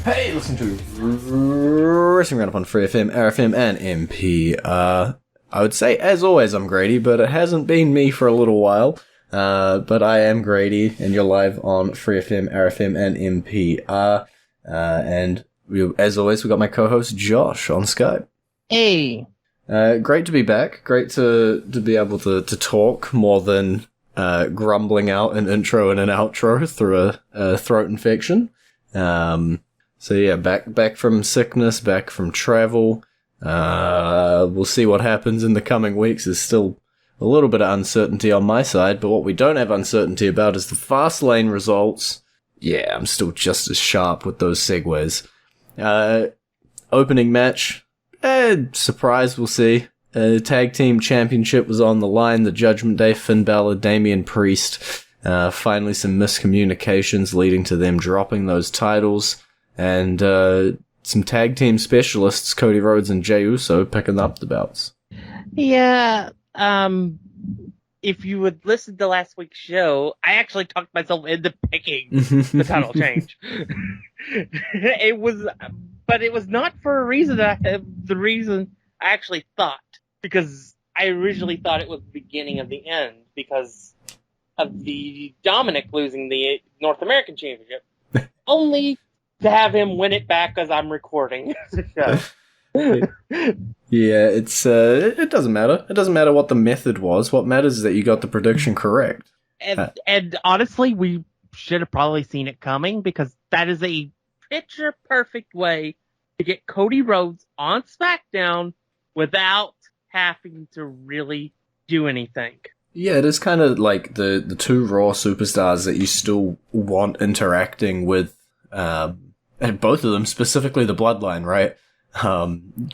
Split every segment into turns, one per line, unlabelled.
Hey, listen to Wrestling Roundup on FreeFM, ArrowFM, and MP. I would say, as always, I'm Grady, but it hasn't been me for a little while. But I am Grady, and you're live on FreeFM, ArrowFM, and MP. As always, we got my co-host Josh on Skype.
Hey.
Great to be back. Great to be able to talk more than grumbling out an intro and an outro through a throat infection. So yeah, back from sickness, back from travel. We'll see what happens in the coming weeks. There's still a little bit of uncertainty on my side, but what we don't have uncertainty about is the Fastlane results. Yeah, I'm still just as sharp with those segues. Opening match, surprise, we'll see. Tag team championship was on the line. The Judgment Day, Finn Balor, Damian Priest. Finally some miscommunications leading to them dropping those titles. And some tag team specialists, Cody Rhodes and Jey Uso, picking up the belts.
Yeah, if you would listen to last week's show, I actually talked myself into picking the title change. It was not for a reason the reason I actually thought, because I originally thought it was the beginning of the end because of the Dominic losing the North American Championship, only to have him win it back as I'm recording the show.
Yeah, it doesn't matter. It doesn't matter what the method was. What matters is that you got the prediction correct.
And honestly, we should have probably seen it coming, because that is a picture-perfect way to get Cody Rhodes on SmackDown without having to really do anything.
Yeah, it is kind of like the two Raw superstars that you still want interacting with, and both of them, specifically the Bloodline, right?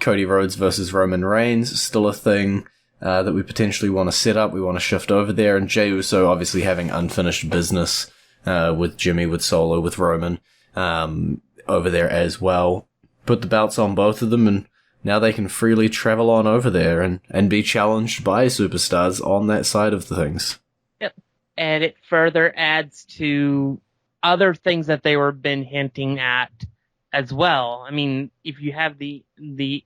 Cody Rhodes versus Roman Reigns is still a thing that we potentially want to set up. We want to shift over there, and Jey Uso obviously having unfinished business with Jimmy, with Solo, with Roman over there as well. Put the belts on both of them, and now they can freely travel on over there and be challenged by superstars on that side of the things.
Yep. And it further adds to other things that they were been hinting at as well. I mean, if you have the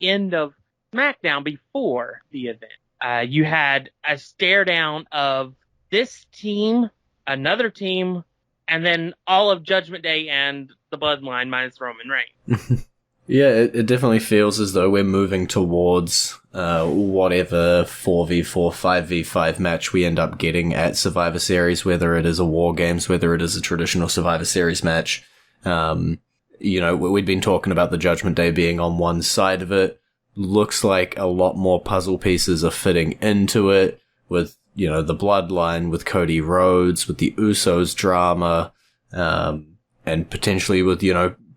end of SmackDown before the event, you had a stare down of this team, another team, and then all of Judgment Day and the Bloodline minus Roman Reigns.
Yeah, it definitely feels as though we're moving towards whatever 4v4, 5v5 match we end up getting at Survivor Series, whether it is a War Games, whether it is a traditional Survivor Series match. We'd been talking about the Judgment Day being on one side of it. Looks like a lot more puzzle pieces are fitting into it with, the Bloodline, with Cody Rhodes, with the Usos drama, and potentially with,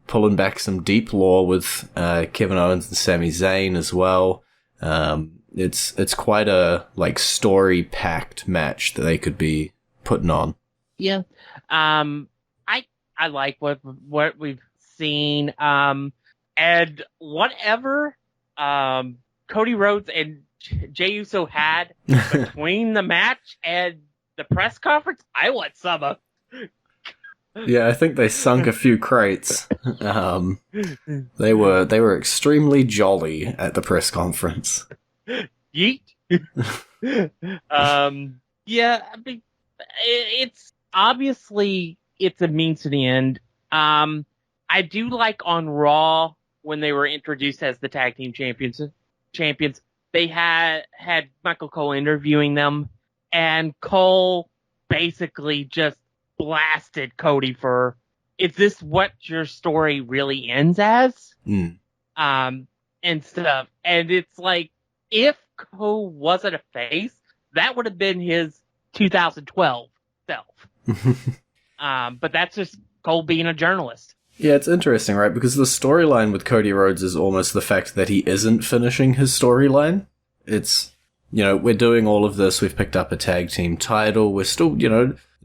pulling back some deep lore with Kevin Owens and Sami Zayn as well. It's quite a story-packed match that they could be putting on.
Yeah, I like what we've seen, and whatever Cody Rhodes and Jey Uso had between the match and the press conference, I want some of.
Yeah, I think they sunk a few crates. They were extremely jolly at the press conference.
Yeet. Yeah, I mean, it's obviously it's a means to the end. I do like on Raw when they were introduced as the tag team champions. They had Michael Cole interviewing them, and Cole basically just blasted Cody for, is this what your story really ends as? And stuff. And it's like, if Cole wasn't a face, that would have been his 2012 self. But that's just Cole being a journalist.
Yeah, it's interesting, right? Because the storyline with Cody Rhodes is almost the fact that he isn't finishing his storyline. It's, we're doing all of this. We've picked up a tag team title. We're still,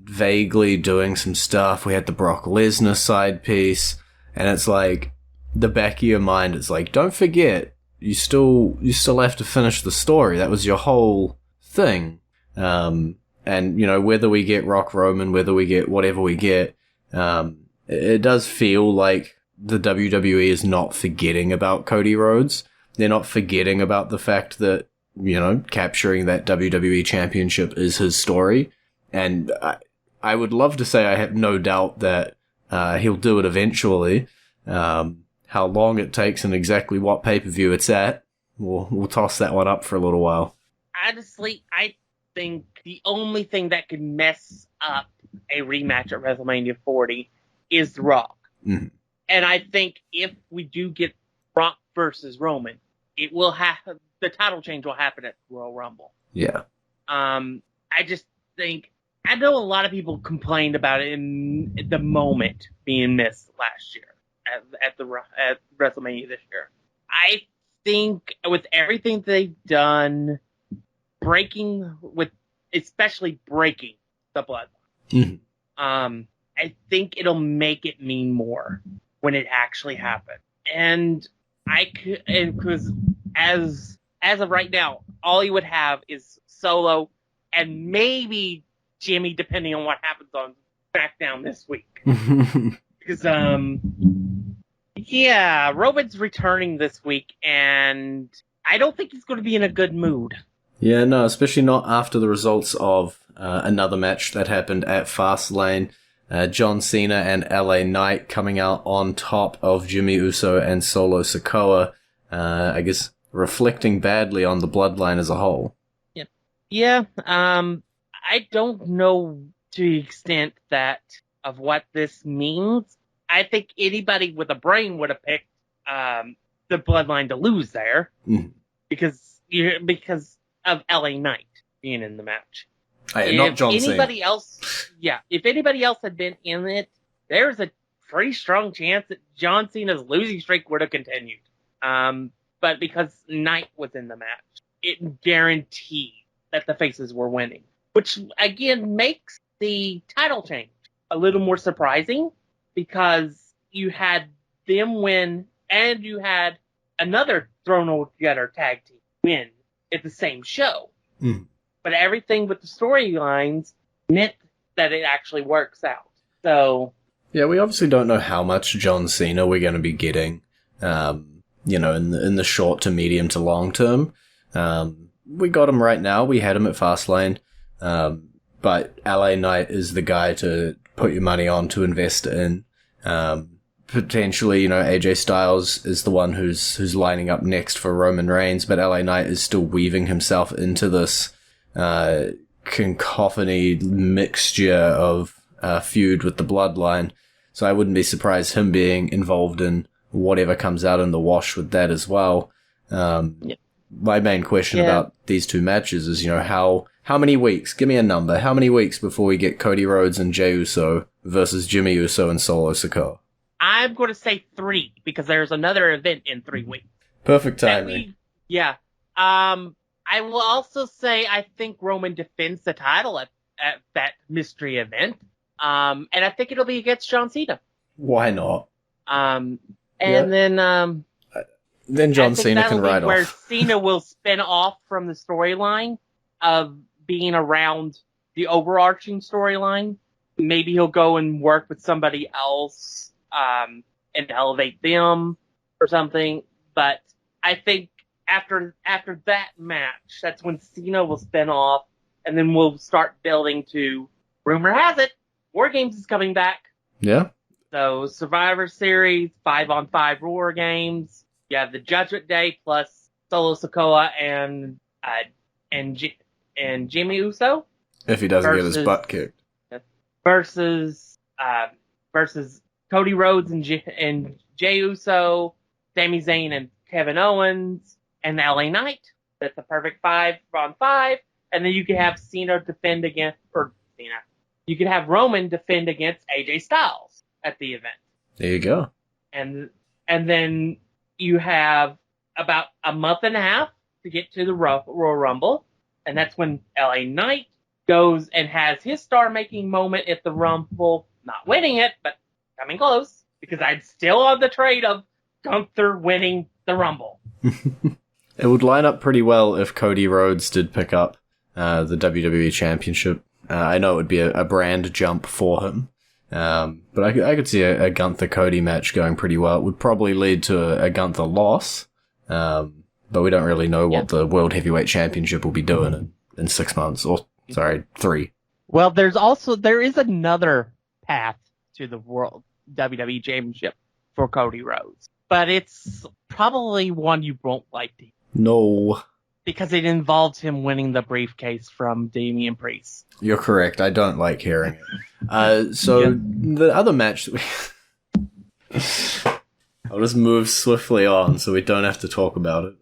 vaguely doing some stuff. We had the Brock Lesnar side piece. And it's like, the back of your mind, it's like, don't forget, you still have to finish the story. That was your whole thing. And, whether we get Rock Roman, whether we get whatever we get, it does feel like the WWE is not forgetting about Cody Rhodes. They're not forgetting about the fact that, capturing that WWE championship is his story. And I would love to say I have no doubt that he'll do it eventually. How long it takes and exactly what pay-per-view it's at, we'll toss that one up for a little while.
Honestly, I think the only thing that could mess up a rematch at WrestleMania 40 is The Rock.
Mm-hmm.
And I think if we do get Rock versus Roman, it will the title change will happen at Royal Rumble.
Yeah.
I just think, I know a lot of people complained about it in the moment being missed last year at WrestleMania this year. I think with everything they've done, especially breaking the bloodline, I think it'll make it mean more when it actually happens. And because as of right now, all you would have is Solo and maybe Jimmy, depending on what happens on SmackDown this week. Because, Roman's returning this week, and I don't think he's going to be in a good mood.
Yeah, no, especially not after the results of another match that happened at Fastlane. John Cena and LA Knight coming out on top of Jimmy Uso and Solo Sikoa. I guess reflecting badly on the bloodline as a whole.
Yeah. I don't know to the extent of what this means. I think anybody with a brain would have picked the bloodline to lose there because of LA Knight being in the match.
Not John Cena.
If anybody else had been in it, there's a pretty strong chance that John Cena's losing streak would have continued. But because Knight was in the match, it guaranteed that the faces were winning, which again makes the title change a little more surprising because you had them win and you had another thrown together tag team win at the same show. But everything with the storylines meant that it actually works out. So
yeah, we obviously don't know how much John Cena we're going to be getting, in the short to medium to long term. We got him right now. We had him at Fastlane. But LA Knight is the guy to put your money on, to invest in. Potentially, AJ Styles is the one who's lining up next for Roman Reigns, but LA Knight is still weaving himself into this cacophony mixture of feud with the bloodline. So I wouldn't be surprised him being involved in whatever comes out in the wash with that as well. My main question about these two matches is, how many weeks? Give me a number. How many weeks before we get Cody Rhodes and Jey Uso versus Jimmy Uso and Solo Sikoa?
I'm going to say 3 because there's another event in 3 weeks.
Perfect timing.
I will also say I think Roman defends the title at that mystery event. And I think it'll be against John Cena.
Why not?
Then
John Cena can ride off.
Where Cena will spin off from the storyline of being around the overarching storyline. Maybe he'll go and work with somebody else and elevate them or something. But I think after that match, that's when Cena will spin off, and then we'll start building to, rumor has it, War Games is coming back.
Yeah. So
Survivor Series, 5-on-5 War Games. You have the Judgment Day plus Solo Sikoa and Jimmy Uso.
If he doesn't get his butt kicked.
Versus Cody Rhodes and Jey Uso, Sami Zayn and Kevin Owens, and LA Knight. That's a perfect 5-on-5. And then you can have you could have Roman defend against AJ Styles at the event.
There you go.
And then you have about a month and a half to get to the Royal Rumble. And that's when LA Knight goes and has his star-making moment at the Rumble. Not winning it, but coming close. Because I'm still on the trade of Gunther winning the Rumble.
It would line up pretty well if Cody Rhodes did pick up the WWE Championship. I know it would be a brand jump for him. But I could see a Gunther-Cody match going pretty well. It would probably lead to a Gunther loss, but we don't really know what the World Heavyweight Championship will be doing in 6 months, or, 3.
Well, there is another path to the World WWE Championship for Cody Rhodes, but it's probably one you won't like to hear.
No.
Because it involves him winning the briefcase from Damian Priest.
You're correct. I don't like hearing it. The other match that I'll just move swiftly on so we don't have to talk about it.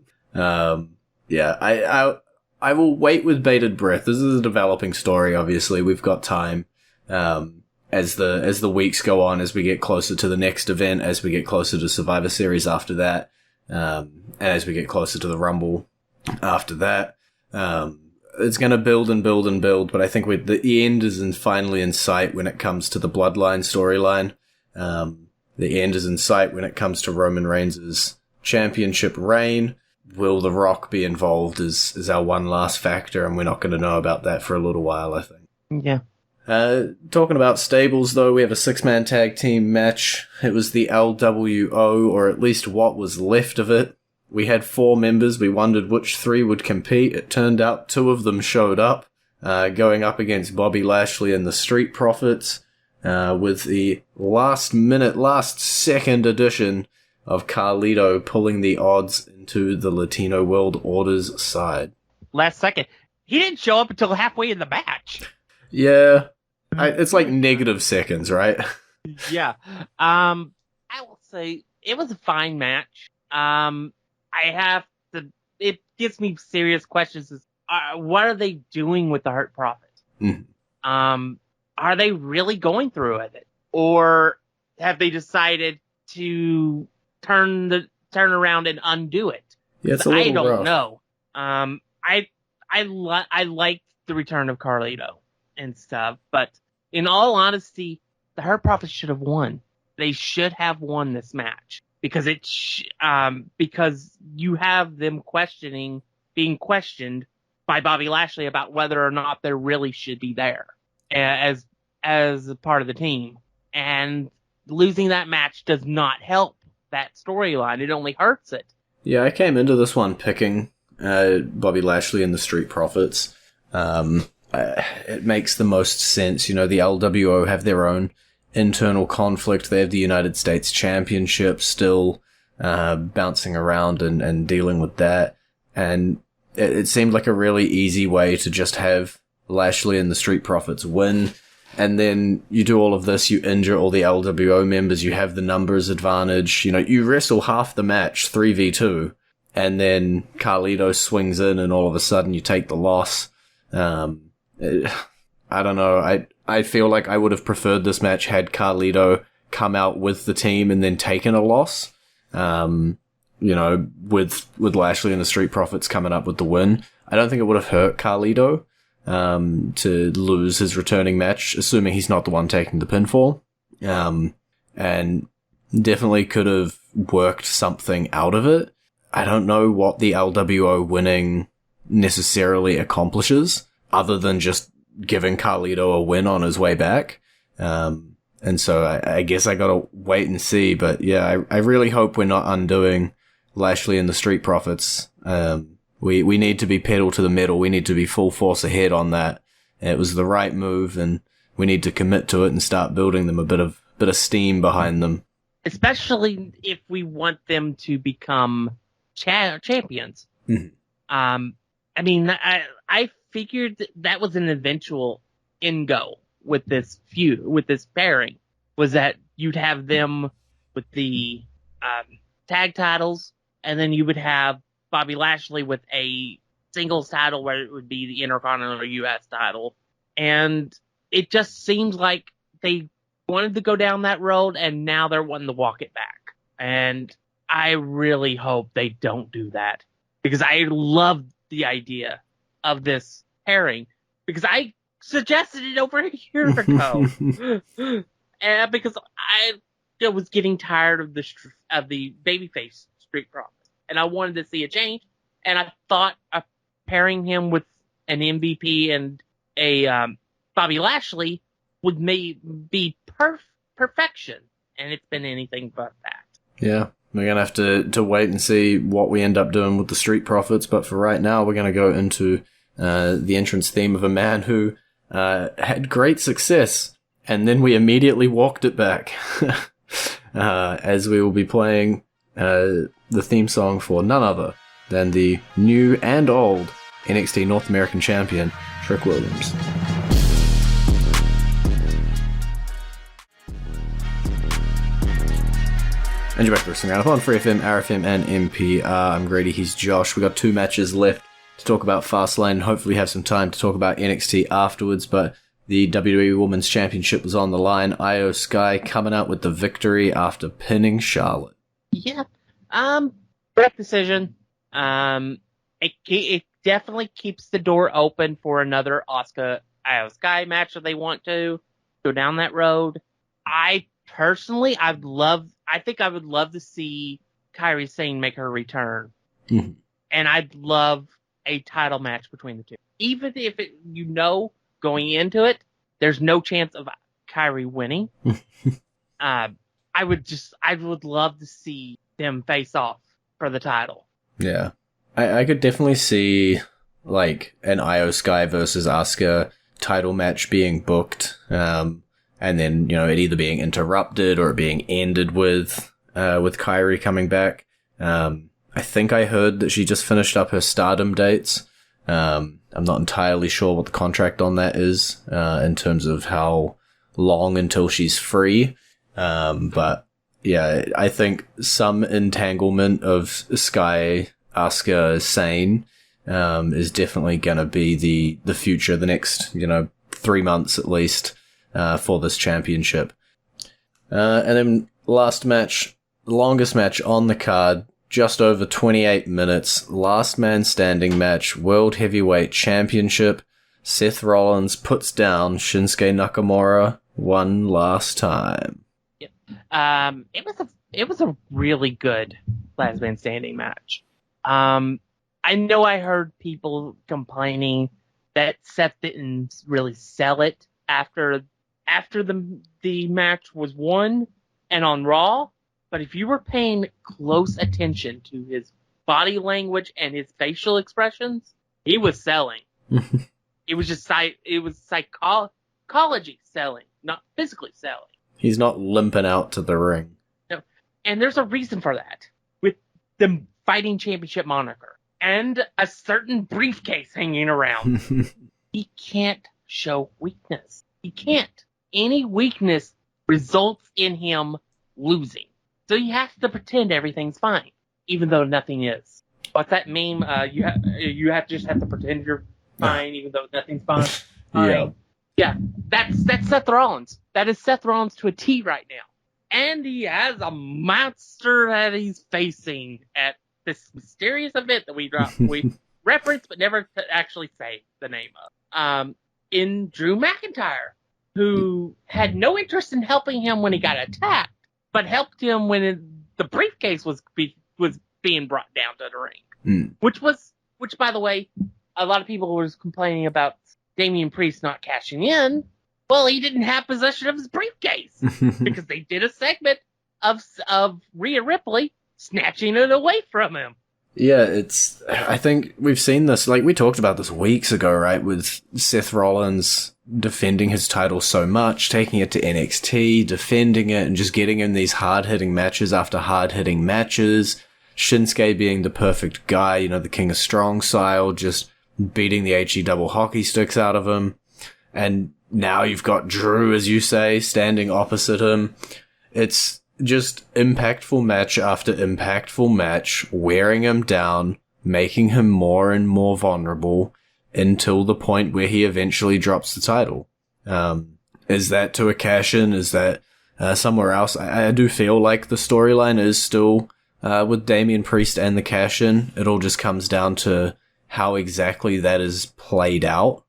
I will wait with bated breath. This is a developing story, obviously. We've got time. As the weeks go on, as we get closer to the next event, as we get closer to Survivor Series after that, and as we get closer to the Rumble after that, it's going to build and build and build, but I think the end is finally in sight when it comes to the Bloodline storyline. The end is in sight when it comes to Roman Reigns' championship reign. Will The Rock be involved is our one last factor, and we're not going to know about that for a little while, I think.
Yeah.
Talking about stables, though, we have a 6-man tag team match. It was the LWO, or at least what was left of it. We had 4 members. We wondered which 3 would compete. It turned out 2 of them showed up, going up against Bobby Lashley and the Street Profits, with the last second addition of Carlito pulling the odds into the Latino World Order's side.
Last second. He didn't show up until halfway in the match.
Yeah. It's like negative seconds, right?
Yeah. I will say it was a fine match. It gives me serious questions. What are they doing with the Hurt Profit? Are they really going through with it? Or have they decided to turn around and undo it?
Yeah, it's a little
I don't
rough.
know. I like the return of Carlito and stuff, but in all honesty, the Hurt Profit should have won. They should have won this match because because you have them being questioned by Bobby Lashley about whether or not they really should be there as a part of the team, and losing that match does not help that storyline. It only hurts it.
Yeah, I came into this one picking Bobby Lashley and the Street Profits. It makes the most sense. You know, the LWO have their own internal conflict. They have the United States Championship still bouncing around and dealing with that. And it seemed like a really easy way to just have Lashley and the Street Profits win. And then you do all of this, you injure all the LWO members, you have the numbers advantage. You know, you wrestle half the match 3v2, and then Carlito swings in and all of a sudden you take the loss. I don't know. I feel like I would have preferred this match had Carlito come out with the team and then taken a loss. You know, with Lashley and the Street Profits coming up with the win. I don't think it would have hurt Carlito to lose his returning match, assuming he's not the one taking the pinfall. And definitely could have worked something out of it. I don't know what the LWO winning necessarily accomplishes, other than just giving Carlito a win on his way back. And so I guess I gotta wait and see. But yeah, I really hope we're not undoing Lashley and the Street Profits. We need to be pedal to the metal. We need to be full force ahead on that. It was the right move, and we need to commit to it and start building them a bit of steam behind them.
Especially if we want them to become champions.
Mm-hmm.
I mean, I figured that was an eventual end goal with this feud, with this pairing, was that you'd have them with the tag titles, and then you would have Bobby Lashley with a singles title where it would be the Intercontinental US title. And it just seems like they wanted to go down that road, and now they're wanting to walk it back. And I really hope they don't do that, because I love the idea of this pairing, because I suggested it over a year ago. And because I was getting tired of the babyface Street Profits, and I wanted to see a change. And I thought pairing him with an MVP and a Bobby Lashley would be perfection, and it's been anything but that.
Yeah, we're going to have to wait and see what we end up doing with the Street Profits, but for right now, we're going to go into the entrance theme of a man who had great success, and then we immediately walked it back, as we will be playing the theme song for none other than the new and old NXT North American Champion, Trick Williams. And you're back to Wrestling Roundup on FreeFM, ArrowFM, and MPR. I'm Grady, he's Josh. We got 2 matches left to talk about Fastlane. Hopefully have some time to talk about NXT afterwards, but the WWE Women's Championship was on the line. Io Sky coming out with the victory after pinning Charlotte.
Yeah. Correct decision. It definitely keeps the door open for another Asuka Io Sky match if they want to go down that road. I think I would love to see Kairi Sane make her return.
Mm-hmm.
And I'd love a title match between the two. Even if going into it, there's no chance of Kairi winning. I would love to see them face off for the title.
Yeah. I could definitely see, like, an Io Sky versus Asuka title match being booked, and then, it either being interrupted or being ended with Kairi coming back. I think I heard that she just finished up her Stardom dates. I'm not entirely sure what the contract on that is, in terms of how long until she's free. But yeah, I think some entanglement of Sky, Asuka, Sane, is definitely gonna be the future, the next, 3 months at least, for this championship. And then last match, the longest match on the card, just over 28 minutes, last man standing match, World Heavyweight Championship. Seth Rollins puts down Shinsuke Nakamura one last time.
Yep. It was a really good last man standing match. I know I heard people complaining that Seth didn't really sell it after the match was won and on Raw, but if you were paying close attention to his body language and his facial expressions, he was selling. It was just psychology selling, not physically selling.
He's not limping out to the ring.
No, and there's a reason for that. With the fighting championship moniker and a certain briefcase hanging around, he can't show weakness. He can't. Any weakness results in him losing. So he has to pretend everything's fine, even though nothing is. What's that meme? You have to pretend you're fine, even though nothing's fine. Yeah. That's Seth Rollins. That is Seth Rollins to a T right now. And he has a monster that he's facing at this mysterious event that we reference but never actually say the name of. In Drew McIntyre, who had no interest in helping him when he got attacked, but helped him when the briefcase was being brought down to the ring. Which by the way, a lot of people were complaining about Damian Priest not cashing in. Well, he didn't have possession of his briefcase because they did a segment of Rhea Ripley snatching it away from him.
Yeah, I think we've seen this, like we talked about this weeks ago, right, with Seth Rollins defending his title so much, taking it to NXT, defending it, and just getting in these hard-hitting matches after hard-hitting matches. Shinsuke being the perfect guy, the King of Strong style, just beating the HE double hockey sticks out of him. And now you've got Drew, as you say, standing opposite him. It's just impactful match after impactful match, wearing him down, making him more and more vulnerable until the point where he eventually drops the title. Is that to a cash-in? Is that somewhere else? I do feel like the storyline is still with Damian Priest and the cash-in. It all just comes down to how exactly that is played out,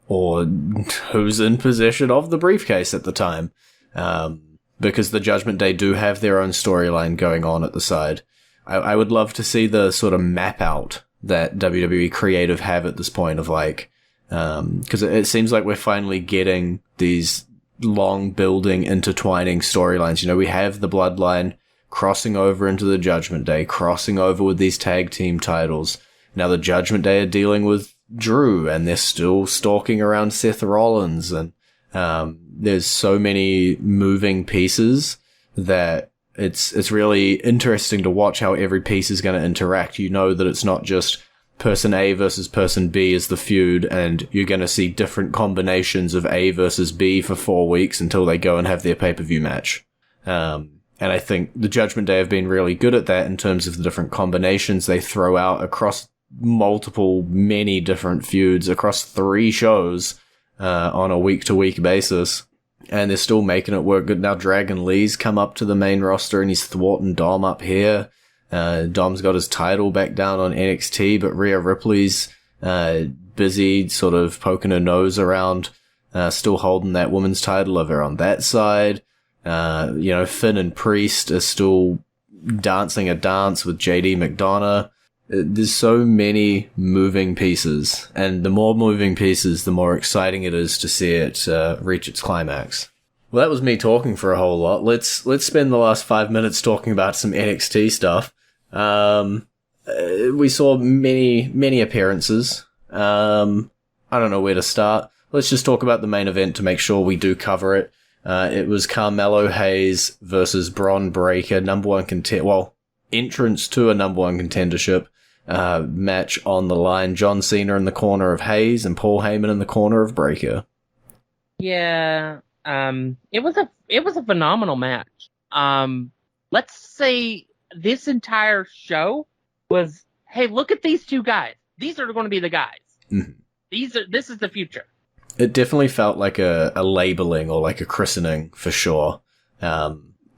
or who's in possession of the briefcase at the time. Because the Judgment Day do have their own storyline going on at the side. I would love to see the sort of map out that WWE Creative have at this point of like, Because it seems like we're finally getting these long building, intertwining storylines. You know, we have the Bloodline crossing over into the Judgment Day, crossing over with these tag team titles. Now the Judgment Day are dealing with Drew, and they're still stalking around Seth Rollins, and there's so many moving pieces that it's really interesting to watch how every piece is going to interact. You know that it's not just person A versus person B is the feud, and you're going to see different combinations of A versus B for 4 weeks until they go and have their pay-per-view match. And I think the Judgment Day have been really good at that in terms of the different combinations they throw out across many different feuds across 3 shows on a week-to-week basis. And they're still making it work good. Now Dragon Lee's come up to the main roster and he's thwarting Dom up here. Dom's got his title back down on NXT, but Rhea Ripley's busy sort of poking her nose around, still holding that woman's title over on that side. You know, Finn and Priest are still dancing a dance with JD McDonough. There's so many moving pieces, and the more moving pieces, the more exciting it is to see it reach its climax. Well, that was me talking for a whole lot. Let's spend the last 5 minutes talking about some NXT stuff. We saw many appearances. I don't know where to start. Let's just talk about the main event to make sure we do cover it. It was Carmelo Hayes versus Bron Breakker, entrance to a number one contendership match on the line. John Cena in the corner of Hayes and Paul Heyman in the corner of Breakker.
Yeah, it was a phenomenal match. Let's say this entire show was, hey, look at these 2 guys. These are going to be the guys. Mm-hmm. This is the future.
It definitely felt like a labeling or like a christening for sure.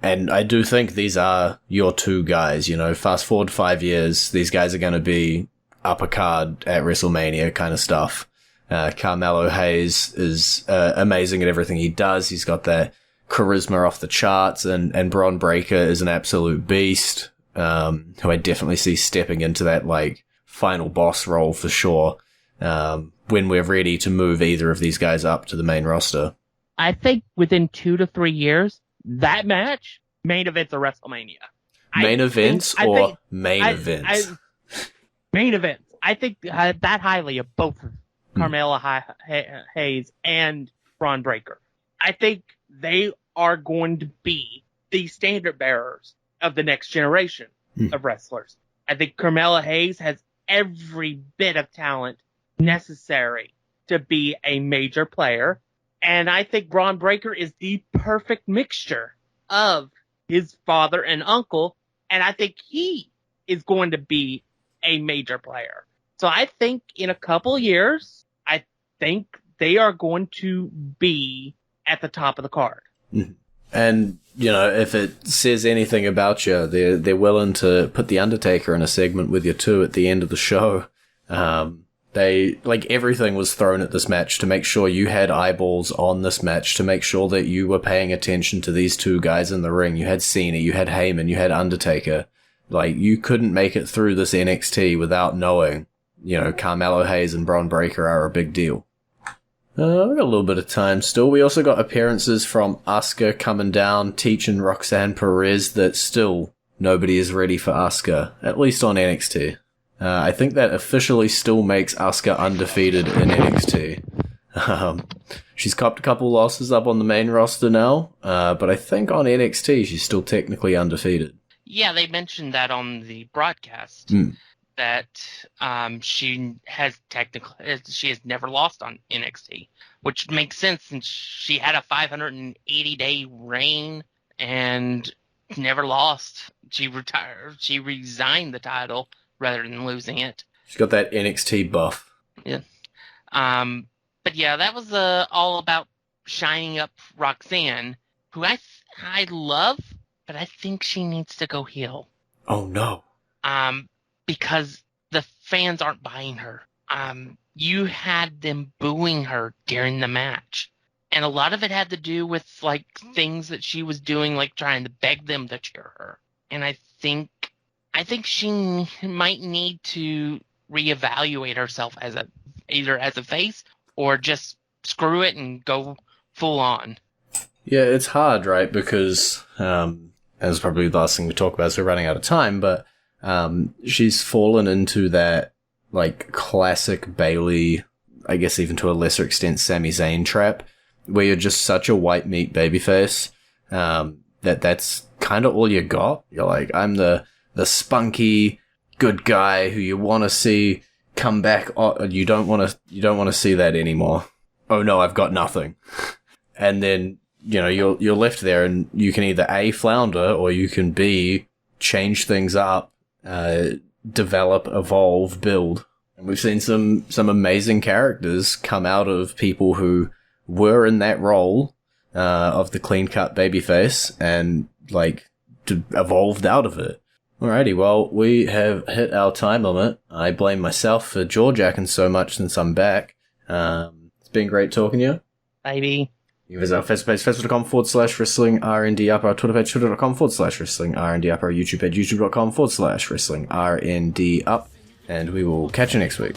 And I do think these are your 2 guys. You know, fast forward 5 years, these guys are going to be upper card at WrestleMania kind of stuff. Carmelo Hayes is amazing at everything he does. He's got that charisma off the charts, and Bron Breakker is an absolute beast, who I definitely see stepping into that like final boss role for sure. When we're ready to move either of these guys up to the main roster.
I think within 2 to 3 years, that match, main events of WrestleMania.
Main events. Main
events. I think that highly of both Carmelo Hayes and Bron Breakker. I think they are going to be the standard bearers of the next generation of wrestlers. I think Carmelo Hayes has every bit of talent necessary to be a major player. And I think Bron Breakker is the perfect mixture of his father and uncle. And I think he is going to be a major player. So I think in a couple years, I think they are going to be at the top of the card.
And, you know, if it says anything about you, they're willing to put The Undertaker in a segment with you too at the end of the show. They, like, everything was thrown at this match to make sure you had eyeballs on this match, to make sure that you were paying attention to these 2 guys in the ring. You had Cena, you had Heyman, you had Undertaker. Like, you couldn't make it through this NXT without knowing, you know, Carmelo Hayes and Bron Breakker are a big deal. We've got a little bit of time still. We also got appearances from Asuka coming down, teaching Roxanne Perez that still nobody is ready for Asuka, at least on NXT. I think that officially still makes Asuka undefeated in NXT. She's copped a couple losses up on the main roster now, but I think on NXT she's still technically undefeated.
Yeah, they mentioned that on the broadcast, that she has never lost on NXT, which makes sense since she had a 580-day reign and never lost. She resigned the title rather than losing it.
She's got that NXT buff.
Yeah. But yeah, that was all about shining up Roxanne, who I love, but I think she needs to go heel.
Oh no.
Because the fans aren't buying her. You had them booing her during the match. And a lot of it had to do with like things that she was doing, like trying to beg them to cheer her. And I think she might need to reevaluate herself as either as a face or just screw it and go full on.
Yeah, it's hard, right? Because, and it's probably the last thing we talk about, as we're running out of time, but she's fallen into that, like, classic Bayley, I guess even to a lesser extent Sami Zayn trap, where you're just such a white meat babyface, that's kind of all you got. You're like, I'm the spunky good guy who you want to see come back. You don't want to see that anymore. Oh no, I've got nothing. And then, you know, you're left there, and you can either A, flounder, or you can B, change things up, develop, evolve, build. And we've seen some amazing characters come out of people who were in that role of the clean-cut babyface and, like, evolved out of it. Alrighty, well, we have hit our time limit. I blame myself for jaw-jacking so much since I'm back. It's been great talking to you.
Baby.
You visit our Facebook page, facebook.com/wrestling RND up, our Twitter page, twitter.com/wrestling RND up, our YouTube page, youtube.com/wrestling RND up, and we will catch you next week.